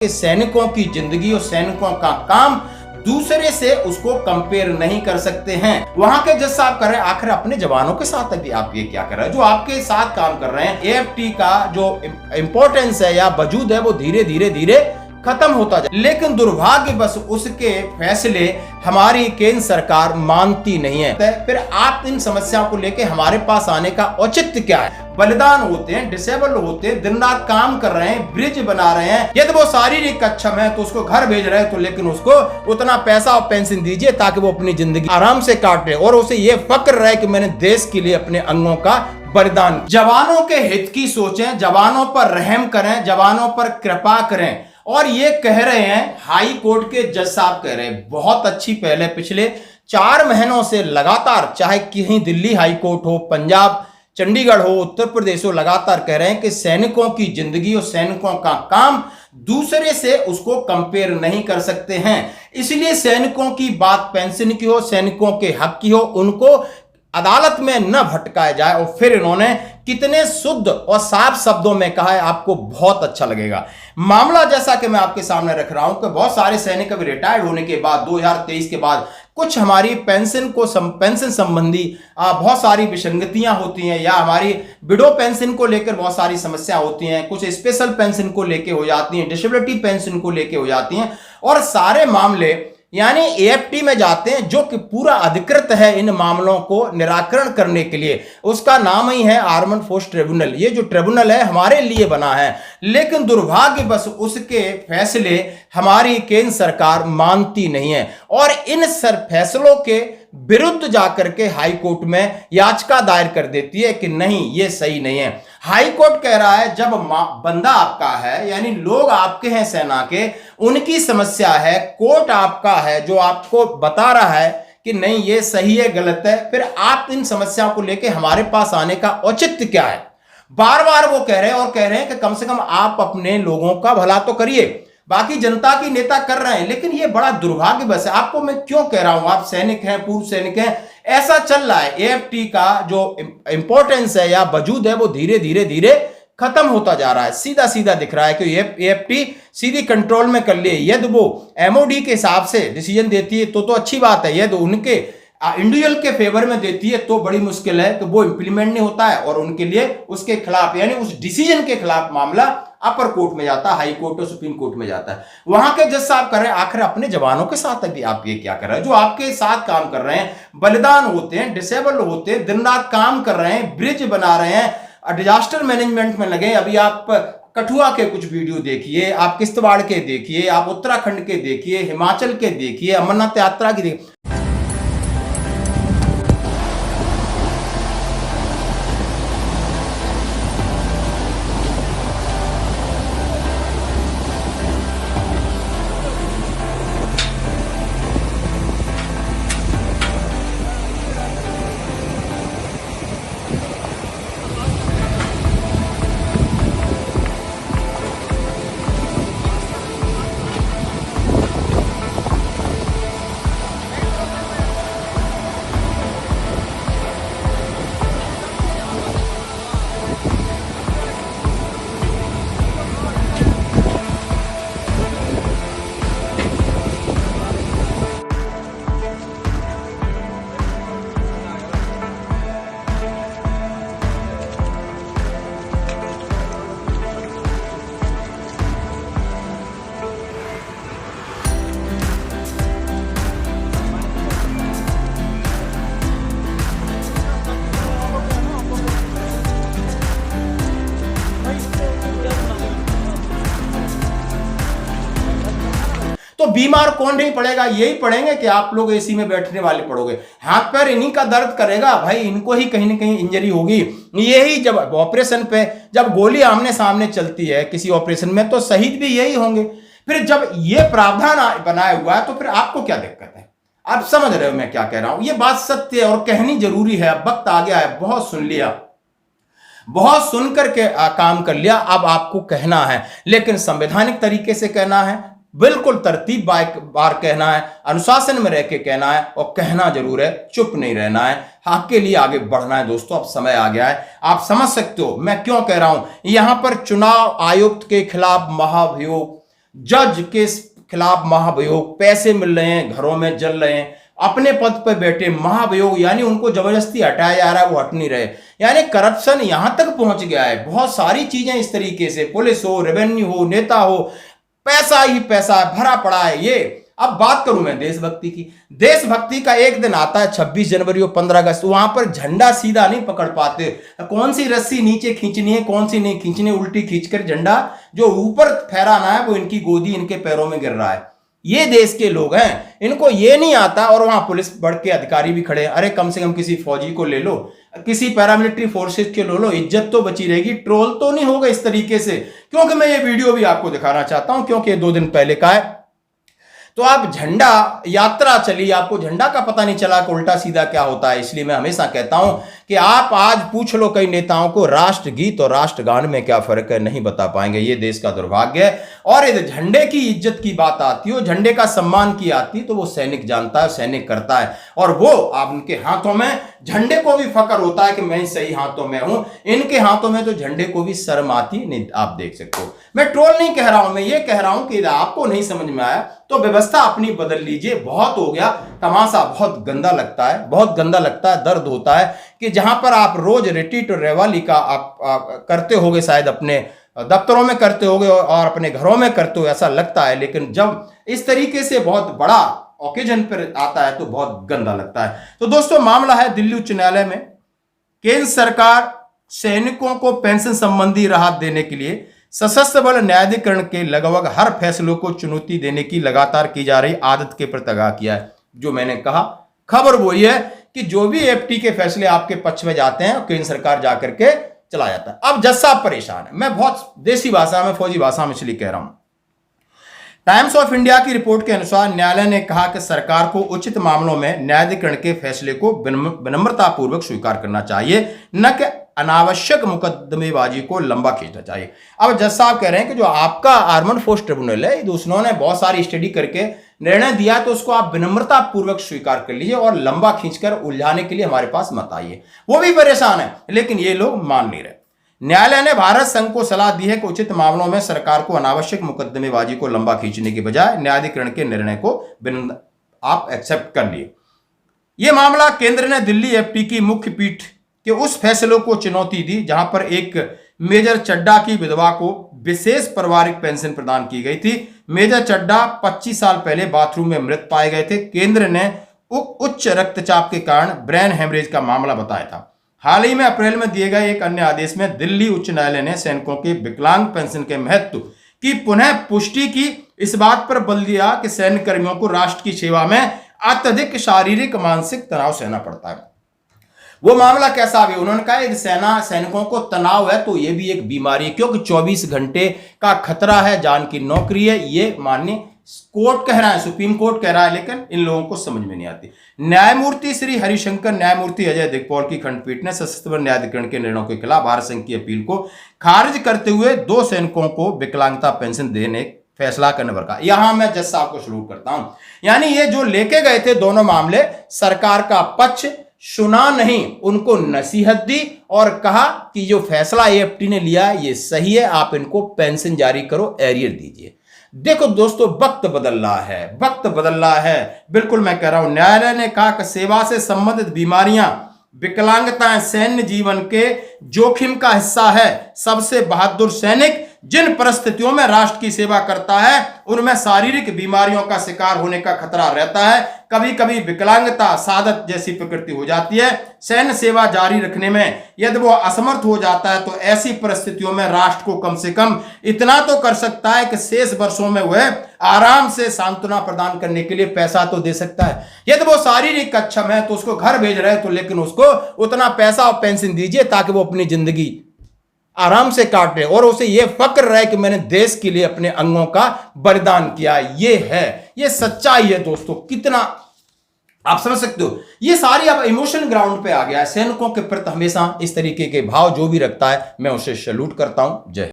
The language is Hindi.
कि सैनिकों की जिंदगी और सैनिकों का काम दूसरे से उसको कंपेयर नहीं कर सकते हैं। वहां के जज साहब कर रहे हैं आखिर अपने जवानों के साथ अभी आप ये क्या कर रहे हैं, जो आपके साथ काम कर रहे हैं। एएफटी का जो इंपॉर्टेंस है या वजूद है वो धीरे धीरे खत्म होता जाए, लेकिन दुर्भाग्य बस उसके फैसले हमारी केंद्र सरकार मानती नहीं है। फिर आप इन समस्याओं को लेके हमारे पास आने का औचित्य क्या है? बलिदान होते हैं, डिसेबल होते हैं, दिन रात काम कर रहे हैं, ब्रिज बना रहे हैं, यदि वो शारीरिक अक्षम है तो उसको घर भेज रहे हैं, तो लेकिन उसको उतना पैसा और पेंशन दीजिए ताकि वो अपनी जिंदगी आराम से काटे और उसे ये फक्र रहे कि मैंने देश के लिए अपने अंगों का बलिदान। जवानों के हित की सोचें, जवानों पर रहम करें, जवानों पर कृपा करें। और ये कह रहे हैं हाई कोर्ट के जज साहब कह रहे हैं बहुत अच्छी, पहले पिछले 4 महीनों से लगातार, चाहे कहीं दिल्ली हाई कोर्ट हो, पंजाब चंडीगढ़ हो, उत्तर प्रदेश हो, लगातार कह रहे हैं कि सैनिकों की जिंदगी और सैनिकों का काम दूसरे से उसको कंपेयर नहीं कर सकते हैं। इसलिए सैनिकों की बात पेंशन की हो, सैनिकों के हक की हो, उनको अदालत में न भटकाया जाए। और फिर इन्होंने कितने शुद्ध और साफ शब्दों में कहा है, आपको बहुत अच्छा लगेगा। मामला जैसा कि मैं आपके सामने रख रहा हूं कि बहुत सारे सैनिक अभी रिटायर्ड होने के बाद 2023 के बाद कुछ हमारी पेंशन संबंधी बहुत सारी विसंगतियां होती हैं, या हमारी विडो पेंशन को लेकर बहुत सारी समस्या होती हैं, कुछ स्पेशल पेंशन को लेकर हो जाती हैं, डिसेबिलिटी पेंशन को लेकर हो जाती हैं, और सारे मामले यानी एएफटी में जाते हैं जो कि पूरा अधिकृत है इन मामलों को निराकरण करने के लिए। उसका नाम ही है आर्मड फोर्स ट्रिब्यूनल। ये जो ट्रिब्यूनल है हमारे लिए बना है, लेकिन दुर्भाग्य बस उसके फैसले हमारी केंद्र सरकार मानती नहीं है और इन फैसलों के विरुद्ध जाकर के हाई कोर्ट में याचिका दायर कर देती है कि नहीं, ये सही नहीं है। हाई कोर्ट कह रहा है जब बंदा आपका है, यानी लोग आपके हैं सेना के, उनकी समस्या है, कोर्ट आपका है जो आपको बता रहा है कि नहीं ये सही है गलत है, फिर आप इन समस्याओं को लेकर हमारे पास आने का औचित्य क्या है? बार बार वो कह रहे हैं और कह रहे हैं कि कम से कम आप अपने लोगों का भला तो करिए, बाकी जनता की नेता कर रहे हैं। लेकिन ये बड़ा दुर्भाग्य बस है। आपको मैं क्यों कह रहा हूं, आप सैनिक हैं, पूर्व सैनिक हैं, ऐसा चल रहा है। एएफटी का जो इंपॉर्टेंस है या वजूद है वो धीरे धीरे खत्म होता जा रहा है। सीधा सीधा दिख रहा है कि एएफटी सीधी कंट्रोल में कर लिए। यदि वो एमओडी के हिसाब से डिसीजन देती है तो अच्छी बात है, यदि उनके इंडिविजुअल के फेवर में देती है तो बड़ी मुश्किल है कि वो इंप्लीमेंट नहीं होता है और उनके लिए उसके खिलाफ यानी उस डिसीजन के खिलाफ मामला अपर कोर्ट में जाता है, हाई कोर्ट और सुप्रीम कोर्ट में जाता है। वहां के जज साहब कर रहे हैं आखिर अपने जवानों के साथ अभी आप ये क्या कर रहे हैं, जो आपके साथ काम कर रहे हैं, बलिदान होते हैं, डिसेबल होते हैं, दिन रात काम कर रहे हैं, ब्रिज बना रहे हैं, डिजास्टर मैनेजमेंट में लगे। अभी आप कठुआ के कुछ वीडियो देखिए, आप किश्तवाड़ के देखिए, आप उत्तराखंड के देखिए, हिमाचल के देखिए, अमरनाथ यात्रा की देखिए। तो बीमार कौन नहीं पड़ेगा? यही पड़ेंगे कि आप लोग एसी में बैठने वाले पड़ोगे। हाथ पैर इन्हीं का दर्द करेगा भाई, इनको ही कहीं ना कहीं इंजरी होगी। यही जब ऑपरेशन पे जब गोली आमने सामने चलती है किसी ऑपरेशन में तो शहीद भी यही होंगे। फिर जब ये प्रावधान बनाया हुआ है तो फिर आपको क्या दिक्कत है? आप समझ रहे हो मैं क्या कह रहा हूं? ये बात सत्य है और कहनी जरूरी है। अब वक्त आ गया है, बहुत सुन लिया, बहुत सुनकर के काम कर लिया, अब आपको कहना है, लेकिन संवैधानिक तरीके से कहना है, बिल्कुल तरतीब बार कहना है, अनुशासन में रह के कहना है और कहना जरूर है, चुप नहीं रहना है, हक के लिए आगे बढ़ना है। दोस्तों अब समय आ गया है, आप समझ सकते हो मैं क्यों कह रहा हूं। यहां पर चुनाव आयुक्त के खिलाफ महाभियोग जज के खिलाफ महाभियोग, पैसे मिल रहे हैं, घरों में जल रहे हैं, अपने पद पर बैठे महाभियोग, यानी उनको जबरदस्ती हटाया जा रहा है, वो हट नहीं रहे। यानी करप्शन यहां तक पहुंच गया है। बहुत सारी चीजें इस तरीके से, पुलिस हो, रेवेन्यू हो, नेता हो, पैसा ही पैसा भरा पड़ा है। ये अब बात करूं मैं देशभक्ति की। देशभक्ति का एक दिन आता है 26 जनवरी और 15 अगस्त, वहां पर झंडा सीधा नहीं पकड़ पाते, कौन सी रस्सी नीचे खींचनी है, कौन सी नहीं खींचनी, उल्टी खींचकर झंडा जो ऊपर फहराना है वो इनकी गोदी, इनके पैरों में गिर रहा है। ये देश के लोग हैं, इनको ये नहीं आता। और वहां पुलिस बढ़ के अधिकारी भी खड़े हैं। अरे कम से कम किसी फौजी को ले लो, किसी पैरामिलिट्री फोर्सेस के ले लो, इज्जत तो बची रहेगी, ट्रोल तो नहीं होगा इस तरीके से। क्योंकि मैं ये वीडियो भी आपको दिखाना चाहता हूं, क्योंकि 2 दिन पहले का है। तो आप झंडा यात्रा चली, आपको झंडा का पता नहीं चला कि उल्टा सीधा क्या होता है। इसलिए मैं हमेशा कहता हूं कि आप आज पूछ लो कई नेताओं को, राष्ट्रगीत और राष्ट्रगान में क्या फर्क है, नहीं बता पाएंगे। ये देश का दुर्भाग्य है। और यदि झंडे की इज्जत की बात आती हो, झंडे का सम्मान की आती, तो वो सैनिक जानता है, सैनिक करता है। और वो आप उनके हाथों में, झंडे को भी फक्र होता है कि मैं सही हाथों में हूं, इनके हाथों में तो झंडे को भी शर्म आती नहीं। आप देख सकते हो, मैं ट्रोल नहीं कह रहा हूं, मैं ये कह रहा हूं कि आपको नहीं समझ में आया तो व्यवस्था अपनी बदल लीजिए। बहुत हो गया तमाशा, बहुत गंदा लगता है, बहुत गंदा लगता है, दर्द होता है कि जहां पर आप रोज रिट्रीट और रैली का आप करते होगे, शायद अपने दफ्तरों में करते होगे और अपने घरों में करते हो, ऐसा लगता है। लेकिन जब इस तरीके से बहुत बड़ा ओकेजन पर आता है तो बहुत गंदा लगता है। तो दोस्तों, मामला है दिल्ली उच्च न्यायालय में। केंद्र सरकार सैनिकों को पेंशन संबंधी राहत देने के लिए सशस्त्र बल न्यायाधिकरण के लगभग हर फैसलों को चुनौती देने की लगातार की जा रही आदत के प्रति आगाह किया है। जो मैंने कहा, खबर वही है कि जो भी एफटी के फैसले आपके पक्ष में जाते हैं, केंद्र सरकार जाकर के चला जाता है। अब जज साहब परेशान है। मैं बहुत देसी भाषा में, फौजी भाषा में इसलिए कह रहा हूं। टाइम्स ऑफ इंडिया की रिपोर्ट के अनुसार न्यायालय ने कहा कि सरकार को उचित मामलों में न्यायाधिकरण के फैसले को विनम्रतापूर्वक स्वीकार करना चाहिए, न कि अनावश्यक मुकदमेबाजी को लंबा खींचना चाहिए। अब जज साहब कह रहे हैं कि जो आपका आर्मड फोर्स ट्रिब्यूनल है, उन्होंने बहुत सारी स्टडी करके निर्णय दिया, तो उसको आप विनम्रतापूर्वक स्वीकार कर लीजिए और लंबा खींचकर उलझाने के लिए हमारे पास मत आइए। वो भी परेशान है, लेकिन ये लोग मान नहीं रहे। न्यायालय ने भारत संघ को सलाह दी है कि उचित मामलों में सरकार को अनावश्यक मुकदमेबाजी को लंबा खींचने के बजाय न्यायाधिकरण के निर्णय को आप एक्सेप्ट कर लिए। यह मामला केंद्र ने दिल्ली एफटी की मुख्य पीठ के उस फैसलों को चुनौती दी जहां पर एक मेजर चड्डा की विधवा को विशेष पारिवारिक पेंशन प्रदान की गई थी। मेजर चड्डा 25 साल पहले बाथरूम में मृत पाए गए थे। केंद्र ने उच्च रक्तचाप के कारण ब्रेन हेमरेज का मामला बताया था। हाल ही में अप्रैल में दिए गए एक अन्य आदेश में दिल्ली उच्च न्यायालय ने सैनिकों के विकलांग पेंशन के महत्व की पुनः पुष्टि की। इस बात पर बल दिया कि सैन्य कर्मियों को राष्ट्र की सेवा में अत्यधिक शारीरिक मानसिक तनाव सहना पड़ता है। वो मामला कैसा भी, उन्होंने कहा यदि सैनिकों को तनाव है तो ये भी एक बीमारी है, क्योंकि 24 घंटे का खतरा है, जान की नौकरी है। ये माननीय कोर्ट कह रहा है, सुप्रीम कोर्ट कह रहा है, लेकिन इन लोगों को समझ में नहीं आती। न्यायमूर्ति श्री हरिशंकर, न्यायमूर्ति अजय दिगपॉल की खंडपीठ ने सशस्त्र बल न्यायाधिकरण के निर्णयों के खिलाफ भारत संघ की अपील को खारिज करते हुए 2 सैनिकों को विकलांगता पेंशन देने फैसला करने पर कहा। यहां मैं जज साहब को सलूट करता हूं। यानी ये जो लेके गए थे दोनों मामले, सरकार का पक्ष सुना नहीं, उनको नसीहत दी और कहा कि जो फैसला एएफटी ने लिया है ये सही है, आप इनको पेंशन जारी करो, एरियर दीजिए। देखो दोस्तों, वक्त बदल रहा है, वक्त बदल रहा है। बिल्कुल मैं कह रहा हूं, न्यायालय ने कहा कि सेवा से संबंधित बीमारियां, विकलांगताएं सैन्य जीवन के जोखिम का हिस्सा है। सबसे बहादुर सैनिक जिन परिस्थितियों में राष्ट्र की सेवा करता है उनमें शारीरिक बीमारियों का शिकार होने का खतरा रहता है। कभी कभी विकलांगता सादत जैसी प्रकृति हो जाती है। सैन्य सेवा जारी रखने में यदि वो असमर्थ हो जाता है तो ऐसी परिस्थितियों में राष्ट्र को कम से कम इतना तो कर सकता है कि शेष वर्षों में वह आराम से सांत्वना प्रदान करने के लिए पैसा तो दे सकता है। यदि वो शारीरिक अक्षम है तो उसको घर भेज रहे हैं, तो लेकिन उसको उतना पैसा और पेंशन दीजिए ताकि वो अपनी जिंदगी आराम से काट रहे और उसे यह फक्र रहे कि मैंने देश के लिए अपने अंगों का बलिदान किया। ये है, ये सच्चाई है दोस्तों। कितना आप समझ सकते हो, ये सारी अब इमोशन ग्राउंड पे आ गया है। सैनिकों के प्रति हमेशा इस तरीके के भाव जो भी रखता है, मैं उसे सैल्यूट करता हूं। जय